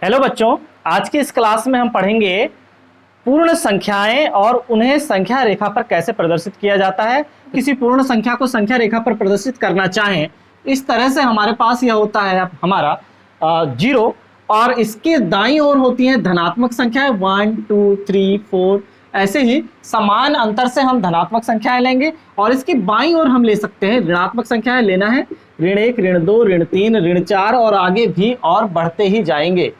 Hello बच्चों, आज की इस क्लास में हम पढ़ेंगे पूर्ण संख्याएं और उन्हें संख्या रेखा पर कैसे प्रदर्शित किया जाता है। किसी पूर्ण संख्या को संख्या रेखा पर प्रदर्शित करना चाहें, इस तरह से हमारे पास यह होता है हमारा जीरो, और इसके दाईं ओर होती है धनात्मक संख्याएं 1 2 3 4। ऐसे ही समान अंतर से हम धनात्मक संख्याएं लेंगे और इसकी बाईं ओर हम ले सकते हैं ऋणात्मक संख्याएं लेना है। ऋण 1, ऋण 2, ऋण 3, ऋण 4 और आगे भी और बढ़ते ही जाएंगे।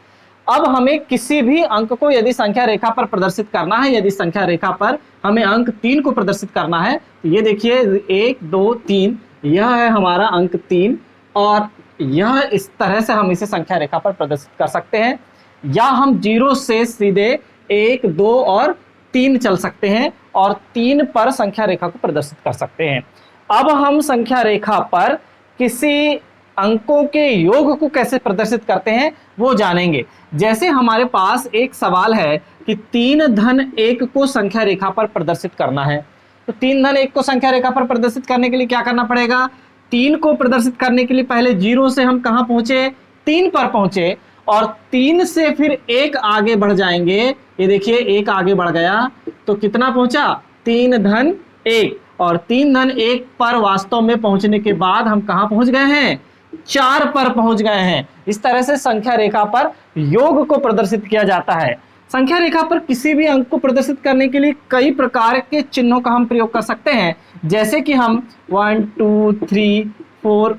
अब हमें किसी भी अंक को यदि संख्या रेखा पर प्रदर्शित करना है, यदि संख्या रेखा पर हमें अंक 3 को प्रदर्शित करना है, तो ये देखिए 1 2 3, यह है हमारा अंक 3 और यह इस तरह से हम इसे संख्या रेखा पर प्रदर्शित कर सकते हैं। या हम 0 से सीधे 1 2 और 3 चल सकते हैं और 3 पर संख्या रेखा को प्रदर्शित कर सकते हैं। अब हम संख्या रेखा पर किसी अंकों के योग को कैसे प्रदर्शित करते हैं वो जानेंगे। जैसे हमारे पास एक सवाल है कि 3 धन 1 को संख्या रेखा पर प्रदर्शित करना है, तो 3 धन 1 को संख्या रेखा पर प्रदर्शित करने के लिए क्या करना पड़ेगा? 3 को प्रदर्शित करने के लिए पहले 0 से हम कहां पहुंचे? 3 पर पहुंचे और 3 से फिर 1 आगे बढ़ जाएंगे। ये देखिए 1 आगे बढ़ गया तो कितना पहुंचा? 3 धन 1, और 3 धन 1 पर वास्तव में पहुंचने के बाद हम कहां पहुंच गए हैं? 4 पर पहुंच गए हैं। इस तरह से संख्या रेखा पर योग को प्रदर्शित किया जाता है। संख्या रेखा पर किसी भी अंक को प्रदर्शित करने के लिए कई प्रकार के चिन्हों का हम प्रयोग कर सकते हैं। जैसे कि हम 1 2 3 4,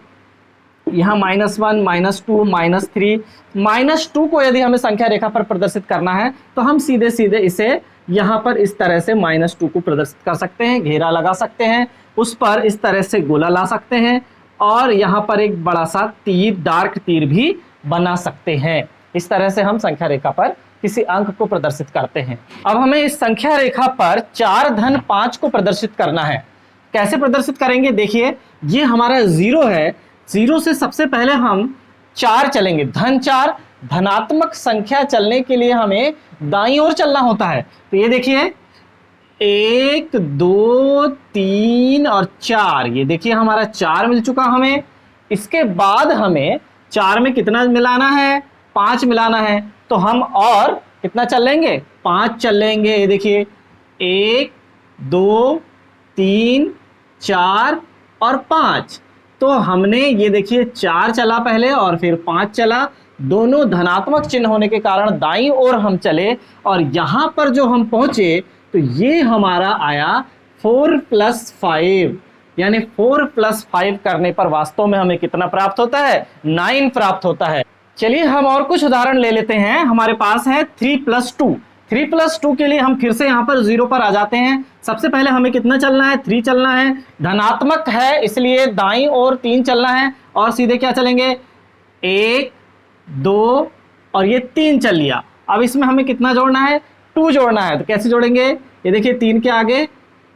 यहाँ -1 -2 -3, -2 को यदि हमें संख्या रेखा पर प्रदर्शित करना है तो हम सीधे सीधे इसे यहाँ पर इस तरह से -2 को प्रदर्शित कर सकते हैं, घेरा लगा सकते हैं, उस पर इस तरह से गोला ला सकते हैं और यहाँ पर एक बड़ा सा तीर, डार्क तीर भी बना सकते हैं। इस तरह से हम संख्या रेखा पर किसी अंक को प्रदर्शित करते हैं। अब हमें इस संख्या रेखा पर 4 धन 5 को प्रदर्शित करना है। कैसे प्रदर्शित करेंगे? देखिए ये हमारा 0 है, 0 से सबसे पहले हम 4 चलेंगे, धन 4। धनात्मक संख्या चलने के लिए हमें दाईं ओर चलना होता है। तो ये देखिए 1 2 3 और 4, ये देखिए हमारा 4 मिल चुका हमें। इसके बाद हमें 4 में कितना मिलाना है? 5 मिलाना है। तो हम और कितना चल लेंगे? 5 चल लेंगे। ये देखिए 1 2 3 4 और 5। तो हमने ये देखिए 4 चला पहले और फिर 5 चला, दोनों धनात्मक चिन्ह होने के कारण दाईं ओर हम चले और यहां पर जो हम पहुंचे तो ये हमारा आया 4 + 5, यानी 4 + 5 करने पर वास्तव में हमें कितना प्राप्त होता है? 9 प्राप्त होता है। चलिए हम और कुछ उदाहरण ले लेते हैं। हमारे पास है 3 + 2। 3 + 2 के लिए हम फिर से यहाँ पर 0 पर आ जाते हैं। सबसे पहले हमें कितना चलना है? 3 चलना है। धनात्मक है इसलिए दाईं ओर 3 चलना है और सीधे क्या चलेंगे? 1 2 और ये 3 चल लिया। अब इसमें हमें कितना जोड़ना है? 2 जोड़ना है। तो कैसे जोड़ेंगे? ये देखिए 3 के आगे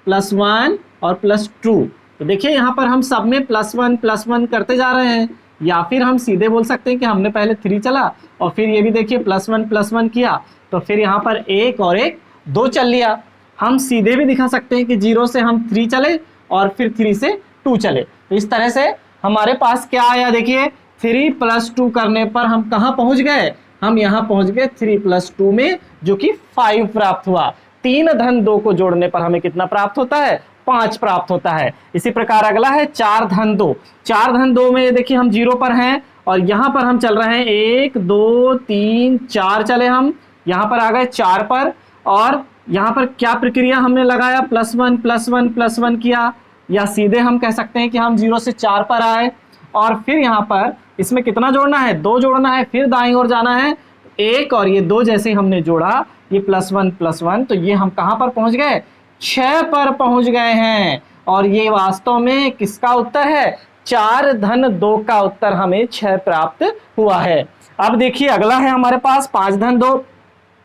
+1 और +2। तो देखिए यहाँ पर हम सब में +1 करते जा रहे हैं। या फिर हम सीधे बोल सकते हैं कि हमने पहले 3 चला और फिर ये भी देखिए +1 किया, तो फिर यहाँ पर 1 और 1 2 चल लिया। हम सीधे भी दिखा सकते हैं कि 0 से हम 3 चले और फिर 3 से 2 चले। तो इस तरह से हमारे पास क्या आया? देखिए 3 + 2 करने पर हम कहाँ पहुँच गए? हम यहाँ पहुँच गए 3 + 2 में, जो कि 5 प्राप्त हुआ। 3 धन 2 को जोड़ने पर हमें कितना प्राप्त होता है? 5 प्राप्त होता है। इसी प्रकार अगला है 4 धन 2। 4 धन 2 में देखिए हम 0 पर हैं और यहाँ पर हम चल रहे हैं 1 2 3 4 चले, हम यहाँ पर आ गए 4 पर और यहाँ पर क्या प्रक्रिया हमने लगाया? +1 किया, या सीधे हम कह सकते हैं कि हम 0 से 4 पर आए और फिर यहाँ पर इसमें कितना जोड़ना है? 2 जोड़ना है। फिर दाईं ओर जाना है, 1 और ये 2 जैसे हमने जोड़ा, ये +1 तो ये हम कहाँ पर पहुँच गए? 6 पर पहुँच गए हैं। और ये वास्तव में किसका उत्तर है? 4 धन 2 का उत्तर हमें 6 प्राप्त हुआ है। अब देखिए अगला है हमारे पास 5 धन 2।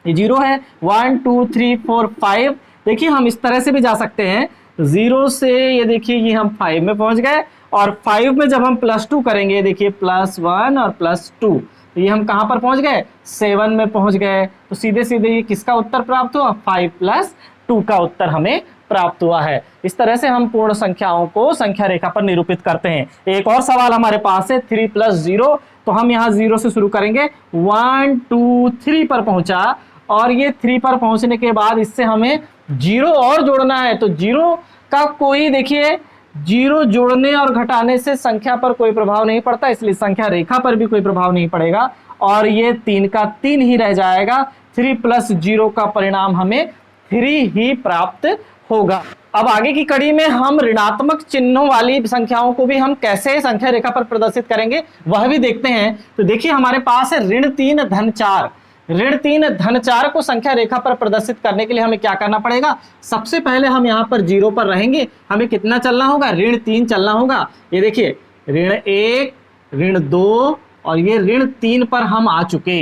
ये 0 है। 1 2 3 4 5। देखिए हम इस तरह से भी जा सकते हैं। 0 से ये देखिए ये हम 5 में पहुंच गए और 5 में जब हम +2 करेंगे, देखिए +1 और +2, तो ये हम कहाँ पर पहुंच गए? 7 में पहुंच गए। तो सीधे सीधे ये किसका उत्तर प्राप्त हुआ? 5 + 2 का उत्तर हमें प्राप्त हुआ है। इस तरह से हम पूर्ण संख्याओं को संख्या रेखा पर निरूपित करते हैं। एक और सवाल हमारे पास है 3 + 0, तो हम यहाँ 0 से शुरू करेंगे, 1 2 3 पर पहुंचा, और ये 3 पर पहुंचने के बाद इससे हमें 0 और जोड़ना है। तो 0 का कोई, देखिए 0 जोड़ने और घटाने से संख्या पर कोई प्रभाव नहीं पड़ता, इसलिए संख्या रेखा पर भी कोई प्रभाव नहीं पड़ेगा, और ये 3 का 3 ही रह जाएगा। 3 + 0 का परिणाम हमें 3 ही प्राप्त होगा। अब आगे की कड़ी में हम ऋणात्मक चिन्हों वाली संख्याओं को भी हम कैसे संख्या रेखा पर प्रदर्शित करेंगे वह भी देखते हैं। तो देखिए हमारे पास है ऋण 3 धन 4। ऋण 3 धन 4 को संख्या रेखा पर प्रदर्शित करने के लिए हमें क्या करना पड़ेगा? सबसे पहले हम यहाँ पर 0 पर रहेंगे, हमें कितना चलना होगा? ऋण 3 चलना होगा। ये देखिए ऋण 1, ऋण 2 और ये ऋण 3 पर हम आ चुके।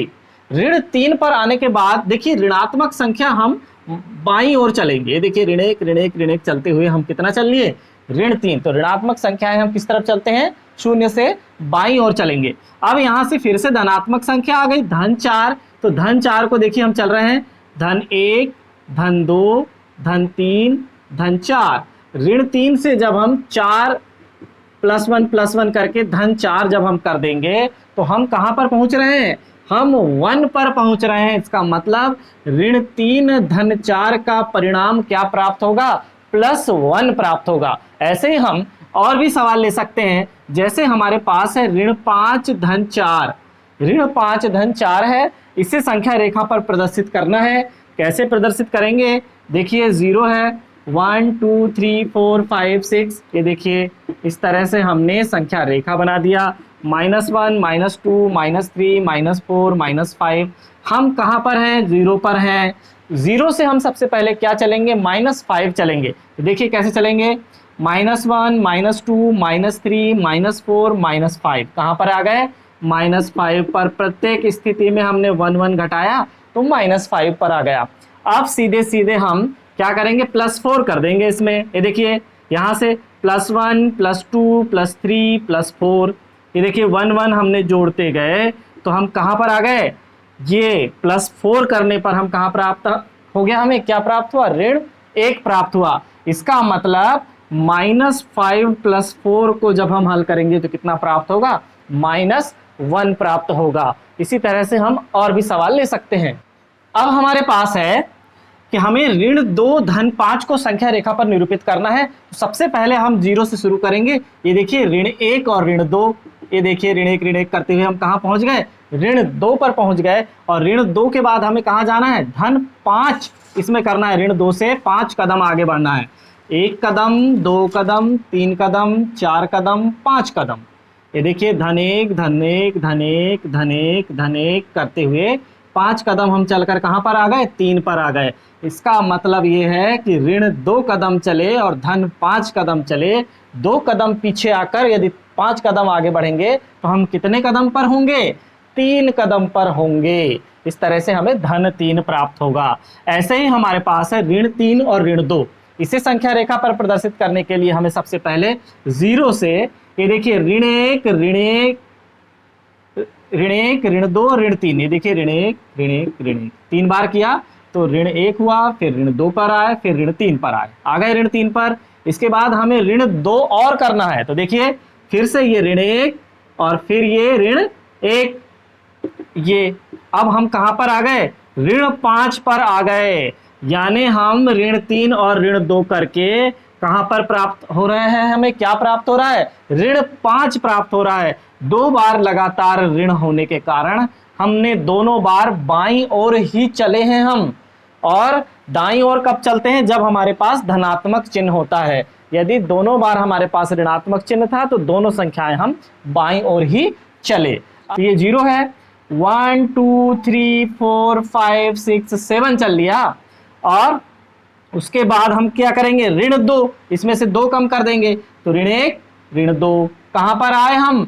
ऋण 3 पर आने के बाद देखिए ऋणात्मक संख्या हम बाईं ओर चलेंगे। ये देखिए ऋण 1 ऋण 1 ऋण 1 चलते हुए हम कितना चल लिए? ऋण 3। तो ऋणात्मक संख्याएं हम किस तरफ चलते हैं? शून्य से बाईं ओर चलेंगे। अब यहां से फिर से धनात्मक संख्या आ गई धन 4। तो धन 4 को देखिए हम चल रहे हैं धन 1 धन 2 धन 3 धन 4। ऋण 3 से जब हम 4 + 1 करके धन 4 जब हम कर देंगे तो हम कहां पर पहुंच रहे हैं? हम 1 पर पहुंच रहे हैं। इसका मतलब ऋण 3 धन 4 का परिणाम क्या प्राप्त होगा? +1 प्राप्त होगा। ऐसे ही हम और भी सवाल ले सकते हैं, जैसे हमारे पास है ऋण 5 धन 4। ऋण 5 धन 4 है, इसे संख्या रेखा पर प्रदर्शित करना है। कैसे प्रदर्शित करेंगे? देखिए 0 है, 1 2 3 4 5 6, ये देखिए इस तरह से हमने संख्या रेखा बना दिया। -1 -2 -3 -4 -5। हम कहाँ पर हैं? 0 पर हैं। 0 से हम सबसे पहले क्या चलेंगे? -5 चलेंगे। देखिए कैसे चलेंगे? -1 -2 -3 -4 -5। कहाँ पर आ गए? -5 पर। प्रत्येक स्थिति में हमने 1 1 घटाया तो -5 पर आ गया। अब सीधे सीधे हम क्या करेंगे? +4 कर देंगे इसमें। ये देखिए यहाँ से +1 +2 +3 +4। ये देखिए 1 1 हमने जोड़ते गए तो हम कहाँ पर आ गए? ये +4 करने पर हम कहाँ प्राप्त हो गया? हमें क्या प्राप्त हुआ? ऋण 1 प्राप्त हुआ। इसका मतलब -5 + 4 को जब हम हल करेंगे तो कितना प्राप्त होगा? -1 प्राप्त होगा। इसी तरह से हम और भी सवाल ले सकते हैं। अब हमारे पास है कि हमें ऋण 2 धन 5 को संख्या रेखा पर निरूपित करना है। तो सबसे पहले हम 0 से शुरू करेंगे। ये देखिए ऋण 1 और ऋण 2। ये देखिए ऋण 1 करते हुए हम कहाँ पहुंच गए? ऋण 2 पर पहुंच गए। और ऋण 2 के बाद हमें कहाँ जाना है? धन 5 इसमें करना है। ऋण 2 से 5 कदम आगे बढ़ना है। 1 कदम 2 कदम 3 कदम 4 कदम 5 कदम। ये देखिए धन 1 धन 1 धन 1 धन 1 धन 1 करते हुए 5 कदम हम चलकर कहाँ पर आ गए? 3 पर आ गए। इसका मतलब ये है कि ऋण 2 कदम चले और धन 5 कदम चले। 2 कदम पीछे आकर यदि 5 कदम आगे बढ़ेंगे तो हम कितने कदम पर होंगे? 3 कदम पर होंगे। इस तरह से हमें धन 3 प्राप्त होगा। ऐसे ही हमारे पास है ऋण 3 और ऋण 2। इसे संख्या रेखा पर प्रदर्शित करने के लिए हमें सबसे पहले 0 से, ये देखिए ऋण 1 ऋण 1 ऋण 1 ऋण 2 ऋण 3। ये देखिए ऋण 1 ऋण 1 ऋण 1 3 बार किया तो ऋण 1 हुआ, फिर ऋण 2 पर आए, फिर ऋण 3 पर आए, आ गए ऋण 3 पर। इसके बाद हमें ऋण 2 और करना है। तो देखिए फिर से ये ऋण 1 और फिर ये ऋण 1। ये अब हम कहाँ पर आ गए? ऋण 5 पर आ गए। यानी हम ऋण 3 और ऋण 2 करके कहाँ पर प्राप्त हो रहे हैं? हमें क्या प्राप्त हो रहा है? ऋण 5 प्राप्त हो रहा है। 2 बार लगातार ऋण होने के कारण हमने दोनों बार बाईं ओर ही चले हैं हम। और दाईं ओर कब चलते हैं? जब हमारे पास धनात्मक चिन्ह होता है। यदि दोनों बार हमारे पास ऋणात्मक चिन्ह था तो दोनों संख्याएं हम बाईं ओर ही चले। अब ये 0 है, 1 2 3 4 5 6 7 चल लिया। और उसके बाद हम क्या करेंगे? ऋण 2, इसमें से 2 कम कर देंगे तो ऋण 1 ऋण 2। कहाँ पर आए हम?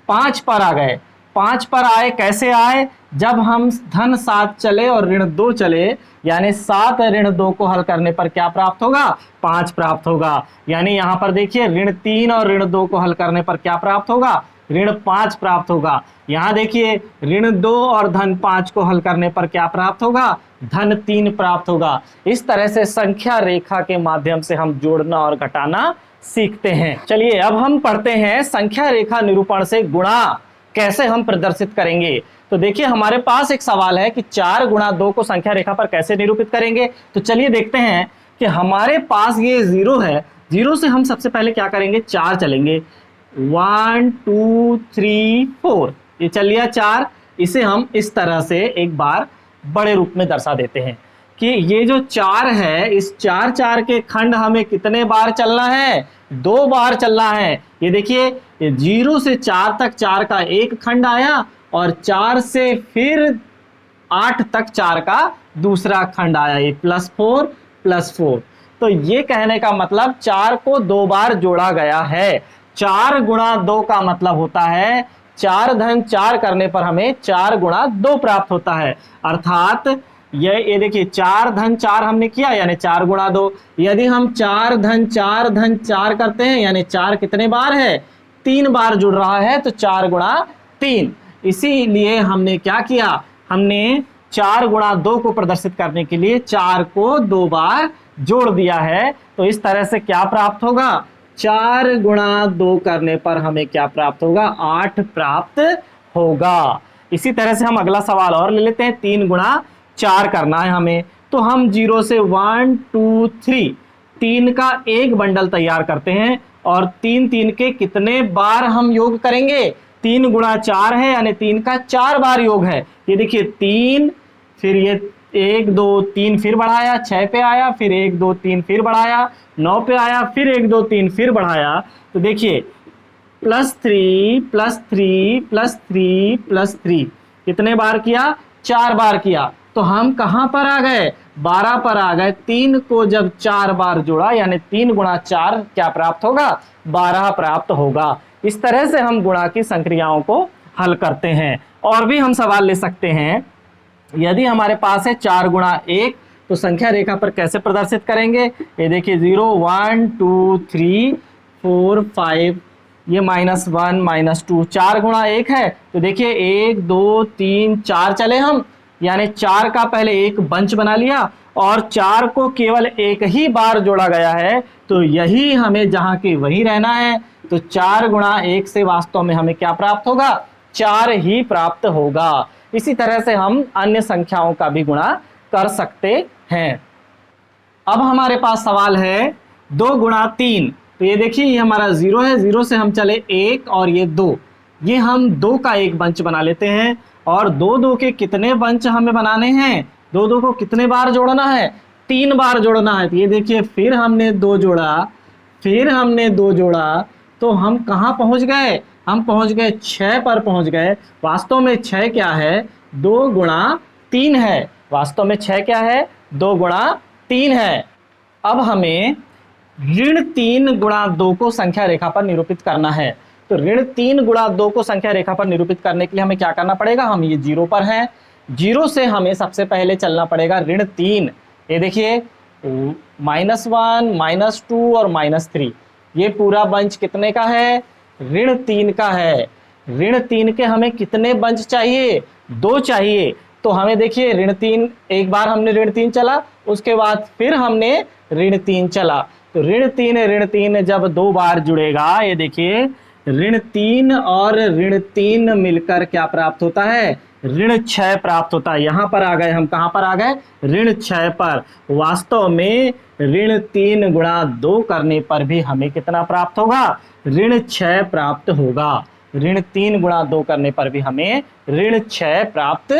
5 पर आ गए। 5 पर आए, कैसे आए? जब हम धन 7 चले और ऋण 2 चले, यानी 7 ऋण 2 को हल करने पर क्या प्राप्त होगा? 5 प्राप्त होगा। यानी यहाँ पर देखिए ऋण 3 और ऋण 2 को हल करने पर क्या प्राप्त होगा? ऋण 5 प्राप्त होगा। यहाँ देखिए ऋण 2 और धन 5 को हल करने पर क्या प्राप्त होगा, धन 3 प्राप्त होगा। इस तरह से संख्या रेखा के माध्यम से हम जोड़ना और घटाना सीखते हैं। चलिए अब हम पढ़ते हैं संख्या रेखा निरूपण से गुणा कैसे हम प्रदर्शित करेंगे। तो देखिए हमारे पास एक सवाल है कि 4 गुणा 2 को संख्या रेखा पर कैसे निरूपित करेंगे। तो चलिए देखते हैं कि हमारे पास ये 0 है, 0 से हम सबसे पहले क्या करेंगे, 4 चलेंगे, 1 2 3 4, ये चल लिया 4। इसे हम इस तरह से एक बार बड़े रूप में दर्शा देते हैं कि ये जो 4 है, इस 4 4 के खंड हमें कितने बार चलना है, 2 बार चलना है। ये देखिए 0 से 4 तक 4 का एक खंड आया और 4 से फिर 8 तक 4 का दूसरा खंड आया, ये +4 +4। तो ये कहने का मतलब 4 को 2 बार जोड़ा गया है। 4 गुणा 2 का मतलब होता है 4 धन 4 करने पर हमें 4 गुणा 2 प्राप्त होता है। अर्थात ये देखिए 4 धन 4 हमने किया यानी 4 गुणा 2। यदि हम 4 धन 4 धन 4 करते हैं यानी 4 कितने बार है, 3 बार जुड़ रहा है, तो 4 गुणा 3। इसीलिए हमने क्या किया, हमने 4 गुणा 2 को प्रदर्शित करने के लिए 4 को 2 बार जोड़ दिया है। तो इस तरह से क्या प्राप्त होगा, 4 गुणा 2 करने पर हमें क्या प्राप्त होगा, 8 प्राप्त होगा। इसी तरह से हम अगला सवाल और ले लेते हैं, 3 गुणा 4 करना है हमें। तो हम 0 से 1 2 3 3 का एक बंडल तैयार करते हैं और 3 3 के कितने बार हम योग करेंगे, 3 गुणा 4 है यानी 3 का 4 बार योग है। ये देखिए 3, फिर ये 1 2 3 फिर बढ़ाया, 6 पे आया, फिर 1 2 3 फिर बढ़ाया, 9 पे आया, फिर 1 2 3 फिर बढ़ाया। तो देखिए +3 +3 +3 +3 कितने बार किया, 4 बार किया। तो हम कहां पर आ गए, 12 पर आ गए। 3 को जब 4 बार जोड़ा यानी 3 गुणा 4 क्या प्राप्त होगा, 12 प्राप्त होगा। इस तरह से हम गुणा की संक्रियाओं को हल करते हैं। और भी हम सवाल ले सकते हैं, यदि हमारे पास है 4 गुणा 1 तो संख्या रेखा पर कैसे प्रदर्शित करेंगे। ये देखिए 0 1 2 3 4 5, ये -1 -2, 4 गुणा 1 है। तो देखिए 1 2 3 4 चले हम, यानी 4 का पहले एक बंच बना लिया और 4 को केवल एक ही बार जोड़ा गया है, तो यही हमें जहां के वही रहना है। तो 4 गुणा 1 से वास्तव में हमें क्या प्राप्त होगा, 4 ही प्राप्त होगा। इसी तरह से हम अन्य संख्याओं का भी गुणा कर सकते हैं। अब हमारे पास सवाल है 2 गुणा 3। तो ये देखिए ये हमारा 0 है, 0 से हम चले 1 और ये 2, ये हम 2 का एक बंच बना लेते हैं। और 2 2 के कितने बंच हमें बनाने हैं, 2 2 को कितने बार जोड़ना है, 3 बार जोड़ना है। तो ये देखिए फिर हमने 2 जोड़ा, फिर हमने 2 जोड़ा, तो हम कहाँ पहुँच गए, हम पहुँच गए 6 पर पहुँच गए। वास्तव में 6 क्या है, 2 गुणा 3 है। वास्तव में 6 क्या है, 2 गुणा 3 है। अब हमें ऋण 3 गुणा 2 को संख्या रेखा पर निरूपित करना है। तो ऋण 3 गुणा 2 को संख्या रेखा पर निरूपित करने के लिए हमें क्या करना पड़ेगा, हम ये 0 पर हैं, 0 से हमें सबसे पहले चलना पड़ेगा ऋण 3। ये देखिए -1 -2 और -3, ये पूरा बंच कितने का है, ऋण 3 का है। ऋण 3 के हमें कितने बंच चाहिए, 2 चाहिए। तो हमें देखिए ऋण 3, एक बार हमने ऋण 3 चला, उसके बाद फिर हमने ऋण 3 चला। तो ऋण 3 जब 2 बार जुड़ेगा, ये देखिए ऋण 3 और ऋण 3 मिलकर क्या प्राप्त होता है, ऋण 6 प्राप्त होता है। यहाँ पर आ गए हम, कहाँ पर आ गए, ऋण 6 पर। वास्तव में ऋण 3 गुणा 2 करने पर भी हमें कितना प्राप्त होगा, ऋण 6 प्राप्त होगा। ऋण 3 गुणा 2 करने पर भी हमें ऋण 6 प्राप्त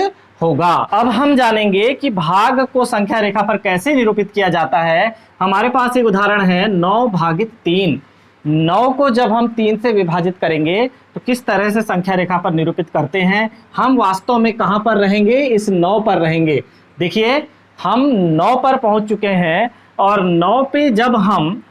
होगा। अब हम जानेंगे कि भाग को संख्या रेखा पर कैसे निरूपित किया जाता है। हमारे पास एक उदाहरण है 9 भागित 3। 9 को जब हम 3 से विभाजित करेंगे तो किस तरह से संख्या रेखा पर निरूपित करते हैं। हम वास्तव में कहां पर रहेंगे, इस 9 पर रहेंगे। देखिए हम 9 पर पहुंच चुके हैं और 9 पे जब हम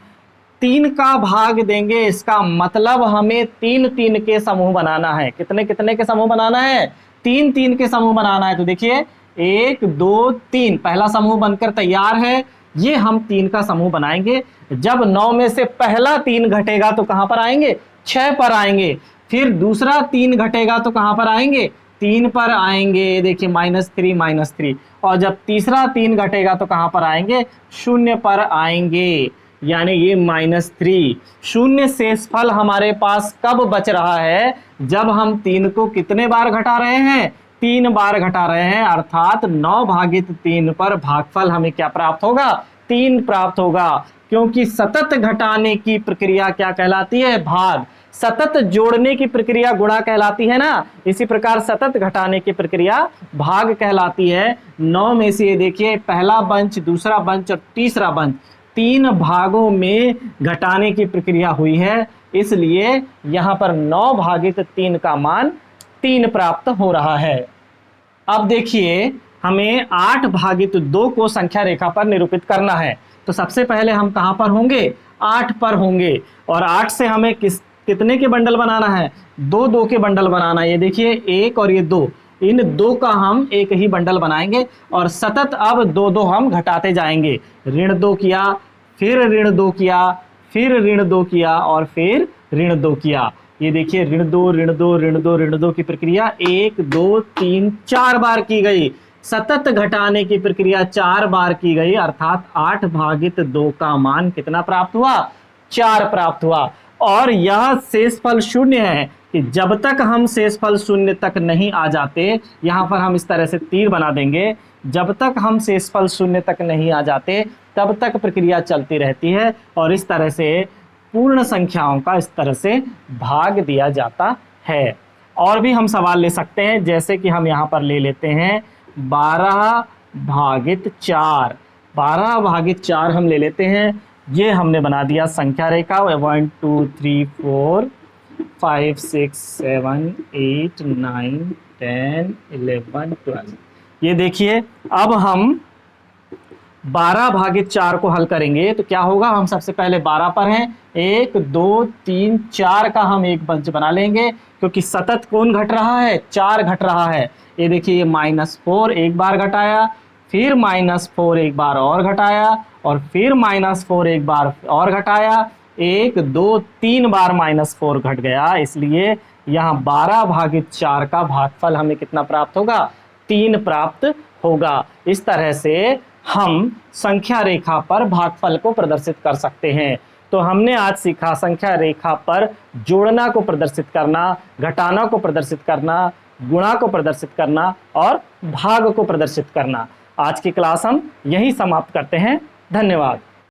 3 का भाग देंगे, इसका मतलब हमें 3 3 के समूह बनाना है। कितने कितने के समूह बनाना है, 3 3 के समूह बनाना है। तो देखिए 1 2 3 पहला समूह बनकर तैयार है। ये हम 3 का समूह बनाएंगे। जब 9 में से पहला 3 घटेगा तो कहां पर आएंगे, 6 पर आएंगे। फिर दूसरा 3 घटेगा तो कहाँ पर आएंगे, 3 पर आएंगे, देखिए -3 और जब तीसरा 3 घटेगा तो कहाँ पर आएंगे, 0 पर आएंगे, यानी ये -3। शून्य शेषफल हमारे पास कब बच रहा है, जब हम 3 को कितने बार घटा रहे हैं, 3 बार घटा रहे हैं, अर्थात 9/3 पर भागफल हमें क्या प्राप्त होगा, 3 प्राप्त होगा। क्योंकि सतत घटाने की प्रक्रिया क्या कहलाती है, भाग। सतत जोड़ने की प्रक्रिया गुणा कहलाती है ना, इसी प्रकार सतत घटाने की प्रक्रिया भाग कहलाती है। 9 में से ये देखिए पहला बंच, दूसरा बंच और तीसरा बंच, 3 भागों में घटाने की प्रक्रिया हुई है, इसलिए यहां पर 9/3 का मान 3 प्राप्त हो रहा है। अब देखिए हमें 8/2 को संख्या रेखा पर निरूपित करना है, तो सबसे पहले हम कहां पर होंगे, 8 पर होंगे। और 8 से हमें कितने के बंडल बनाना है, 2 के बंडल बनाना है। ये देखिए 1 और ये 2, इन 2 का हम एक ही बंडल बनाएंगे और सतत अब 2 हम घटाते जाएंगे। ऋण 2 किया, फिर ऋण 2 किया, फिर ऋण 2 किया और फिर ऋण 2 किया। ये देखिए ऋण 2 की प्रक्रिया 1 2 3 4 बार की गई। सतत घटाने की प्रक्रिया 4 बार की गई, अर्थात 8/2 का मान कितना प्राप्त हुआ, 4 प्राप्त हुआ। और यह शेषफल 0 है कि जब तक हम शेषफल 0 तक नहीं आ जाते, यहां पर हम इस तरह से तीर बना देंगे, जब तक हम शेषफल 0 तक नहीं आ जाते तब तक प्रक्रिया चलती रहती है और इस तरह से पूर्ण संख्याओं का इस तरह से भाग दिया जाता है। और भी हम सवाल ले सकते हैं, जैसे कि हम यहाँ पर ले लेते हैं 12/4। 12/4 हम ले लेते हैं, ये हमने बना दिया संख्या रेखा 1 2 3 4 5 6 7 8 9 10 11 12। ये देखिए अब हम 12/4 को हल करेंगे तो क्या होगा, हम सबसे पहले 12 पर हैं, 1 2 3 4 का हम एक बंच बना लेंगे, क्योंकि सतत कौन घट रहा है, 4 घट रहा है। ये देखिए ये -4 एक बार घटाया, फिर -4 एक बार और घटाया और फिर -4 एक बार और घटाया, 1 2 3 बार -4 घट गया, इसलिए यहाँ 12/4 का भागफल हमें कितना प्राप्त होगा, 3 प्राप्त होगा। इस तरह से हम संख्या रेखा पर भागफल को प्रदर्शित कर सकते हैं। तो हमने आज सीखा संख्या रेखा पर जोड़ना को प्रदर्शित करना, घटाना को प्रदर्शित करना, गुणा को प्रदर्शित करना और भाग को प्रदर्शित करना। आज की क्लास हम यहीं समाप्त करते हैं। धन्यवाद।